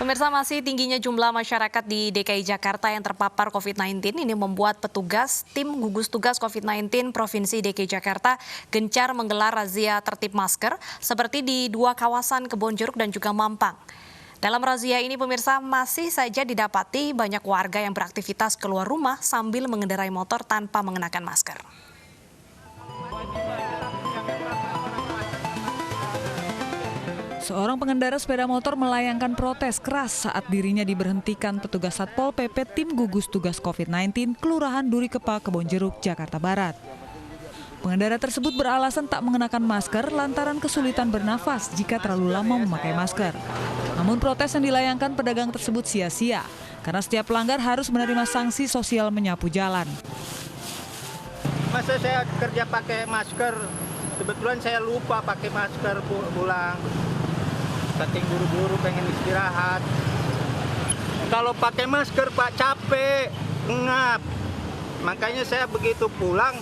Pemirsa, masih tingginya jumlah masyarakat di DKI Jakarta yang terpapar COVID-19 ini membuat petugas tim gugus tugas COVID-19 Provinsi DKI Jakarta gencar menggelar razia tertib masker seperti di dua kawasan Kebonjeruk dan juga Mampang. Dalam razia ini pemirsa masih saja didapati banyak warga yang beraktivitas keluar rumah sambil mengendarai motor tanpa mengenakan masker. Seorang pengendara sepeda motor melayangkan protes keras saat dirinya diberhentikan petugas Satpol PP tim gugus tugas COVID-19 Kelurahan Durikepa, Kebonjeruk, Jakarta Barat. Pengendara tersebut beralasan tak mengenakan masker lantaran kesulitan bernafas jika terlalu lama memakai masker. Namun protes yang dilayangkan pedagang tersebut sia-sia karena setiap pelanggar harus menerima sanksi sosial menyapu jalan. Masa saya kerja pakai masker, kebetulan saya lupa pakai masker pulang. Saking buru-buru pengen istirahat. Kalau pakai masker Pak capek, ngap. Makanya saya begitu pulang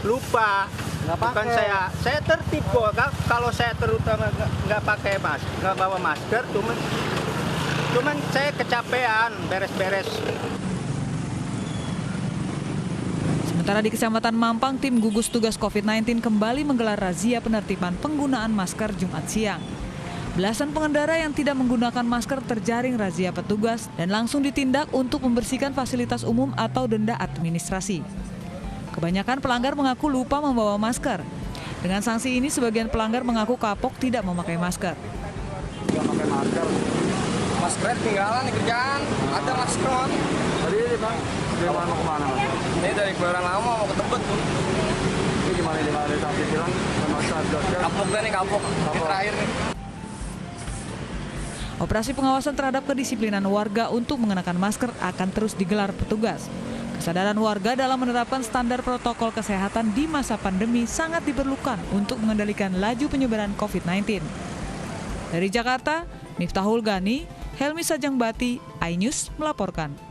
lupa. Bukan saya tertib kok. Kalau saya terutama nggak pakai masker, nggak bawa masker, cuman saya kecapean beres-beres. Sementara di Kecamatan Mampang, tim gugus tugas COVID-19 kembali menggelar razia penertiban penggunaan masker Jumat siang. Belasan pengendara yang tidak menggunakan masker terjaring razia petugas dan langsung ditindak untuk membersihkan fasilitas umum atau denda administrasi. Kebanyakan pelanggar mengaku lupa membawa masker. Dengan sanksi ini, sebagian pelanggar mengaku kapok tidak memakai masker. Tidak pakai masker. Maskernya ketinggalan di kerjaan. Ada masker. Tadi Bang, dari mana mau kemana? Ini dari Kelurahan Lama mau ke Tebet. Ini gimana ada sanksi bilang? Kapok kan nih, kapok. Ini terakhir nih. Operasi pengawasan terhadap kedisiplinan warga untuk mengenakan masker akan terus digelar petugas. Kesadaran warga dalam menerapkan standar protokol kesehatan di masa pandemi sangat diperlukan untuk mengendalikan laju penyebaran COVID-19. Dari Jakarta, Miftahul Gani, Helmi Sajangbati, iNews melaporkan.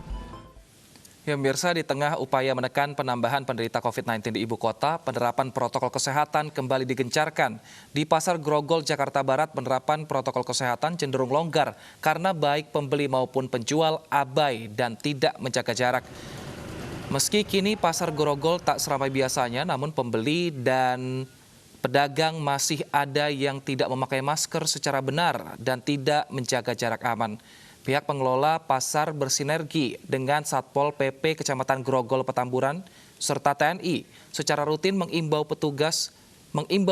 Ya, pemirsa, di tengah upaya menekan penambahan penderita COVID-19 di ibu kota, penerapan protokol kesehatan kembali digencarkan. Di Pasar Grogol, Jakarta Barat, penerapan protokol kesehatan cenderung longgar karena baik pembeli maupun penjual abai dan tidak menjaga jarak. Meski kini Pasar Grogol tak seramai biasanya, namun pembeli dan pedagang masih ada yang tidak memakai masker secara benar dan tidak menjaga jarak aman. Pihak pengelola pasar bersinergi dengan Satpol PP Kecamatan Grogol Petamburan serta TNI secara rutin mengimbau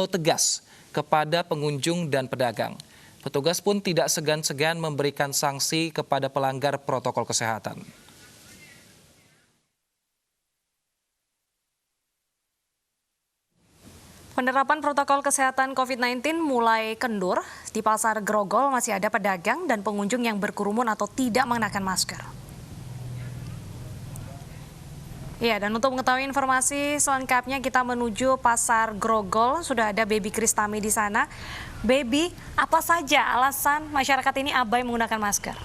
tegas kepada pengunjung dan pedagang. Petugas pun tidak segan-segan memberikan sanksi kepada pelanggar protokol kesehatan. Penerapan protokol kesehatan COVID-19 mulai kendur. Di Pasar Grogol masih ada pedagang dan pengunjung yang berkerumun atau tidak mengenakan masker. Ya, dan untuk mengetahui informasi selengkapnya kita menuju Pasar Grogol. Sudah ada Baby Kristami di sana. Baby, apa saja alasan masyarakat ini abai menggunakan masker?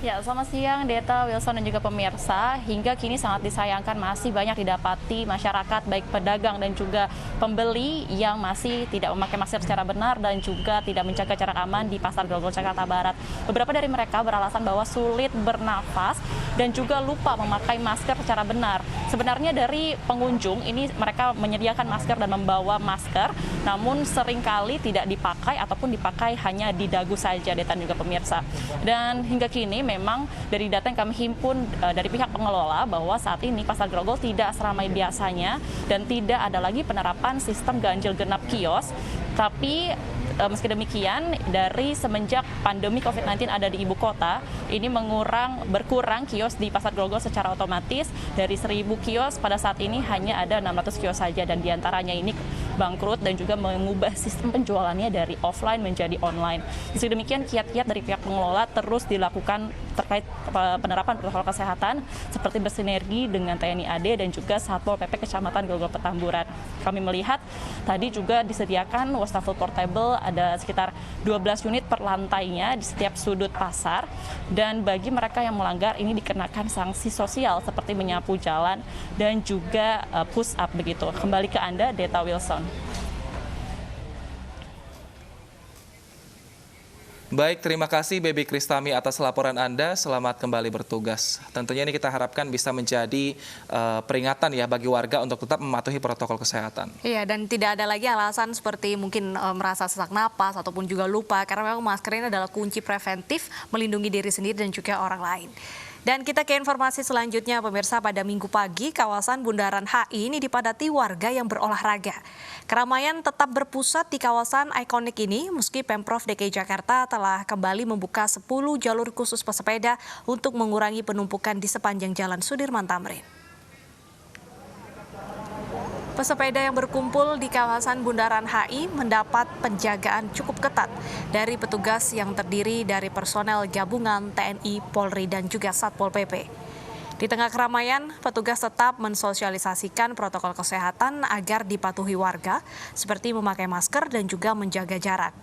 Ya, selamat siang Deta, Wilson dan juga pemirsa. Hingga kini sangat disayangkan masih banyak didapati masyarakat baik pedagang dan juga pembeli yang masih tidak memakai masker secara benar dan juga tidak menjaga jarak aman di Pasar Grogol, Jakarta Barat. Beberapa dari mereka beralasan bahwa sulit bernafas dan juga lupa memakai masker secara benar. Sebenarnya dari pengunjung ini mereka menyediakan masker dan membawa masker, namun seringkali tidak dipakai ataupun dipakai hanya di dagu saja, Deta dan juga pemirsa. Dan hingga kini memang dari data yang kami himpun dari pihak pengelola bahwa saat ini Pasar Grogol tidak seramai biasanya dan tidak ada lagi penerapan sistem ganjil genap kios. Tapi meski demikian, dari semenjak pandemi COVID-19 ada di ibu kota, ini berkurang kios di Pasar Grogol secara otomatis. Dari 1.000 kios pada saat ini hanya ada 600 kios saja, dan diantaranya ini bangkrut dan juga mengubah sistem penjualannya dari offline menjadi online. Meski demikian, kiat-kiat dari pihak pengelola terus dilakukan terkait penerapan protokol kesehatan seperti bersinergi dengan TNI AD dan juga Satpol PP Kecamatan Grogol Petamburan. Kami melihat tadi juga disediakan wastafel portable, ada sekitar 12 unit per lantainya di setiap sudut pasar, dan bagi mereka yang melanggar ini dikenakan sanksi sosial seperti menyapu jalan dan juga push up begitu. Kembali ke Anda, Deta Wilson. Baik, terima kasih Baby Kristami atas laporan Anda. Selamat kembali bertugas. Tentunya ini kita harapkan bisa menjadi peringatan ya bagi warga untuk tetap mematuhi protokol kesehatan. Iya, dan tidak ada lagi alasan seperti mungkin merasa sesak napas ataupun juga lupa, karena memang masker ini adalah kunci preventif melindungi diri sendiri dan juga orang lain. Dan kita ke informasi selanjutnya, pemirsa. Pada Minggu pagi, kawasan Bundaran HI ini dipadati warga yang berolahraga. Keramaian tetap berpusat di kawasan ikonik ini, meski Pemprov DKI Jakarta telah kembali membuka 10 jalur khusus pesepeda untuk mengurangi penumpukan di sepanjang Jalan Sudirman Tamrin. Pesepeda yang berkumpul di kawasan Bundaran HI mendapat penjagaan cukup ketat dari petugas yang terdiri dari personel gabungan TNI, Polri, dan juga Satpol PP. Di tengah keramaian, petugas tetap mensosialisasikan protokol kesehatan agar dipatuhi warga, seperti memakai masker dan juga menjaga jarak.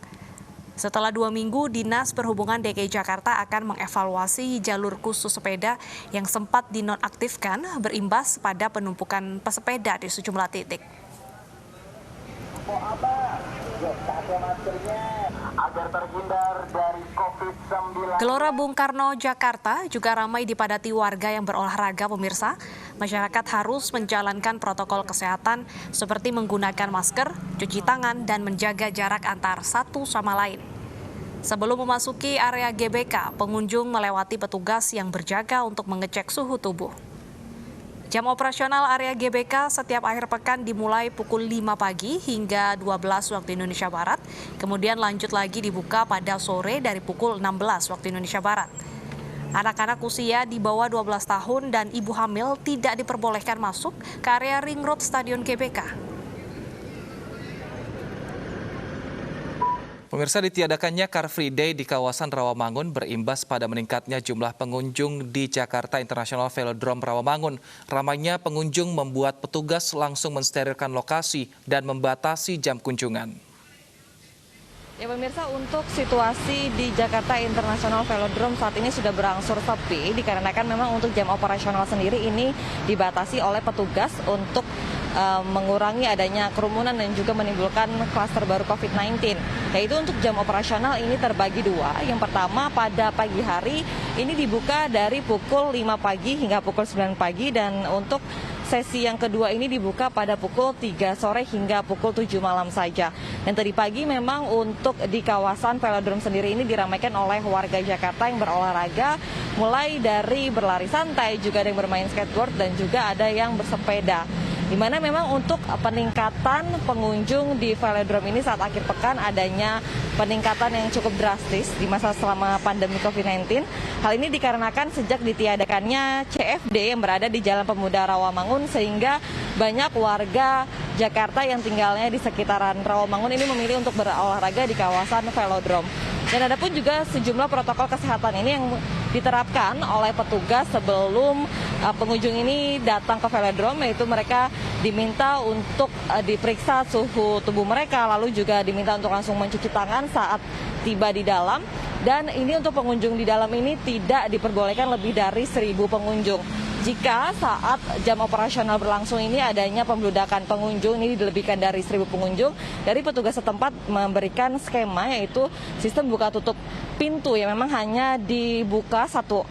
Setelah 2 minggu, Dinas Perhubungan DKI Jakarta akan mengevaluasi jalur khusus sepeda yang sempat dinonaktifkan berimbas pada penumpukan pesepeda di sejumlah titik. Agar terhindar dari COVID-19. Gelora Bung Karno, Jakarta juga ramai dipadati warga yang berolahraga, pemirsa. Masyarakat harus menjalankan protokol kesehatan seperti menggunakan masker, cuci tangan, dan menjaga jarak antar satu sama lain. Sebelum memasuki area GBK, pengunjung melewati petugas yang berjaga untuk mengecek suhu tubuh. Jam operasional area GBK setiap akhir pekan dimulai pukul 5 pagi hingga 12 waktu Indonesia Barat, kemudian lanjut lagi dibuka pada sore dari pukul 16 waktu Indonesia Barat. Anak-anak usia di bawah 12 tahun dan ibu hamil tidak diperbolehkan masuk ke area Ring Road Stadion GBK. Pemirsa, ditiadakannya Car Free Day di kawasan Rawamangun berimbas pada meningkatnya jumlah pengunjung di Jakarta International Velodrome Rawamangun. Ramainya pengunjung membuat petugas langsung mensterilkan lokasi dan membatasi jam kunjungan. Ya pemirsa, untuk situasi di Jakarta International Velodrome saat ini sudah berangsur sepi dikarenakan memang untuk jam operasional sendiri ini dibatasi oleh petugas untuk mengurangi adanya kerumunan dan juga menimbulkan klaster baru COVID-19. Yaitu untuk jam operasional ini terbagi dua. Yang pertama pada pagi hari ini dibuka dari pukul 5 pagi hingga pukul 9 pagi dan untuk sesi yang kedua ini dibuka pada pukul 3 sore hingga pukul 7 malam saja. Dan tadi pagi memang untuk di kawasan Velodrome sendiri ini diramaikan oleh warga Jakarta yang berolahraga, mulai dari berlari santai, juga ada yang bermain skateboard dan juga ada yang bersepeda. Di mana memang untuk peningkatan pengunjung di Velodrome ini saat akhir pekan adanya peningkatan yang cukup drastis di masa selama pandemi COVID-19. Hal ini dikarenakan sejak ditiadakannya CFD yang berada di Jalan Pemuda Rawamangun sehingga banyak warga Jakarta yang tinggalnya di sekitaran Rawamangun ini memilih untuk berolahraga di kawasan Velodrome. Dan ada pun juga sejumlah protokol kesehatan ini yang diterapkan oleh petugas sebelum pengunjung ini datang ke Velodrome, yaitu mereka diminta untuk diperiksa suhu tubuh mereka, lalu juga diminta untuk langsung mencuci tangan saat tiba di dalam. Dan ini untuk pengunjung di dalam ini tidak diperbolehkan lebih dari 1.000 pengunjung. Jika saat jam operasional berlangsung ini adanya pembludakan pengunjung, ini dilebihkan dari 1.000 pengunjung, dari petugas setempat memberikan skema yaitu sistem buka tutup pintu yang memang hanya dibuka satu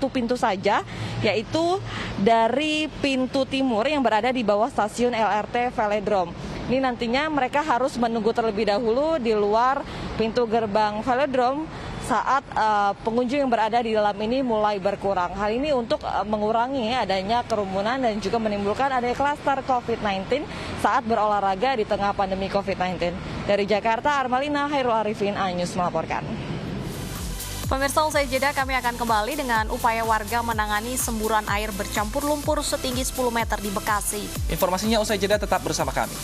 pintu saja, yaitu dari pintu timur yang berada di bawah stasiun LRT Velodrome. Ini nantinya mereka harus menunggu terlebih dahulu di luar pintu gerbang Velodrome saat pengunjung yang berada di dalam ini mulai berkurang. Hal ini untuk mengurangi adanya kerumunan dan juga menimbulkan adanya klaster COVID-19 saat berolahraga di tengah pandemi COVID-19. Dari Jakarta, Armalina Hairul Arifin, A-News melaporkan. Pemirsa, usai jeda kami akan kembali dengan upaya warga menangani semburan air bercampur lumpur setinggi 10 meter di Bekasi. Informasinya usai jeda, tetap bersama kami.